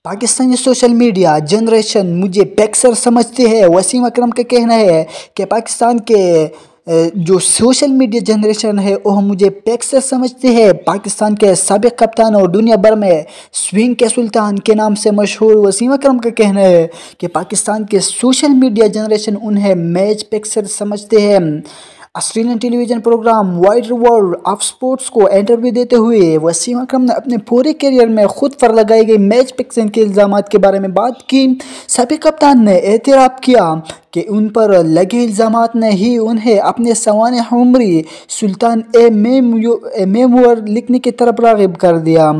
Pakistani social media generation मुझे पैक्सर समझते हैं। वसीम अकरम का कहना है कि पाकिस्तान के जो सोशल मीडिया जनरेशन है वह मुझे पैक्सर समझते हैं। पाकिस्तान के साबिक कप्तान और दुनिया भर में स्विंग के सुल्तान के नाम से मशहूर वसीम अकरम का कहना है कि पाकिस्तान के सोशल मीडिया जनरेशन उन्हें मैच पैक्सर समझते हैं। Australian television programme wide world of sports को इंटरव्यू देते हुए वसीम अकरम ने अपने पूरे करियर में खुद पर लगाई गई मैच फिक्सिंग के इल्ज़ामात के बारे में बात की। साबिक कप्तान ने एतराफ़ किया कि उन पर लगे इल्ज़ामात ने ही उन्हें अपने सवानह उम्री सुल्तान मेमोर लिखने की तरफ राग़िब कर दिया।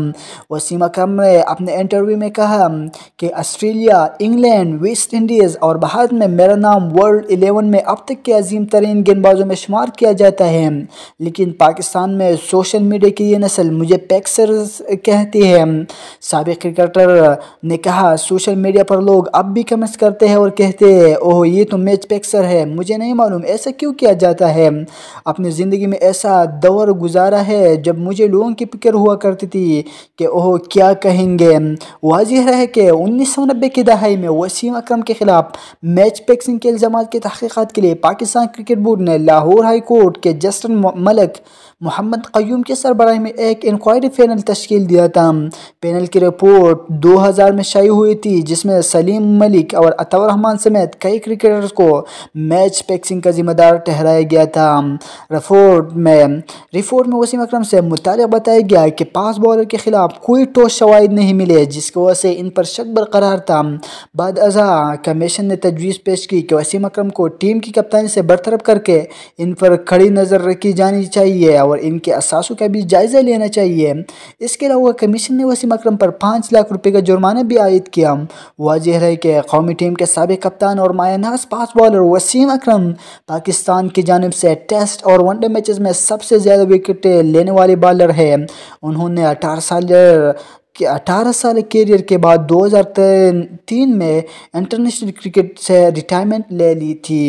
वसीम अकरम ने अपने इंटरव्यू में कहा कि ऑस्ट्रेलिया, इंग्लैंड, वेस्ट इंडीज़ और भारत में मेरा नाम वर्ल्ड 11 में अब तक के अजीम तरीन गेंदबाजों में शुमार किया जाता है, लेकिन पाकिस्तान में सोशल मीडिया की ये नस्ल मुझे पैक्सर कहती है। साबिक क्रिकेटर ने कहा, सोशल मीडिया पर लोग अब भी कमेंट्स करते हैं और कहते हैं ओह ये तो मैच पैक्सर है। मुझे नहीं मालूम ऐसा क्यों किया जाता है। अपनी ज़िंदगी में ऐसा दौर गुजारा है जब मुझे लोगों की फिक्र हुआ करती थी कि ओह क्या कहेंगे। वाज़ेह है कि 1990 की दहाई में वसीम अकरम के खिलाफ मैच फिक्सिंग के इल्ज़ामात की तहक़ीक़ात के लिए पाकिस्तान क्रिकेट बोर्ड ने लाहौर हाई कोर्ट के जस्टिस मलिक मोहम्मद क़य्यूम की सरबराही में एक इंक्वायरी पैनल तश्कील दिया था। पैनल की रिपोर्ट 2000 में शाया हुई थी, जिसमें सलीम मलिक और अताउर रहमान समेत कई क्रिकेटर्स को मैच फिक्सिंग का जिम्मेदार ठहराया गया था। रिपोर्ट में वसीम अकरम से मुतालिक बताया गया कि पास बॉलर के खिलाफ कोई ठोस शवाहिद नहीं मिले, जिसकी वजह से इन पर शक बरकरार था। बाद अज़ा कमीशन ने तजवीज़ पेश की कि वसीम अकरम को टीम की कप्तानी से बरतरफ करके इन पर कड़ी नज़र रखी जानी चाहिए और इनके असासों का भी जायज़ा लेना चाहिए। इसके अलावा कमीशन ने वसीम अकरम पर 5 लाख रुपए का जुर्माना भी आयद किया। वाज़ेह है कि कौमी टीम के साबिक कप्तान और मायनाज पास बॉलर वसीम अकरम पाकिस्तान की जानिब से टेस्ट और वनडे मैचेस में सबसे ज़्यादा विकेटें लेने वाले बॉलर है। उन्होंने 18 साल कैरियर के बाद 2003 में इंटरनेशनल क्रिकेट से रिटायरमेंट ले ली थी।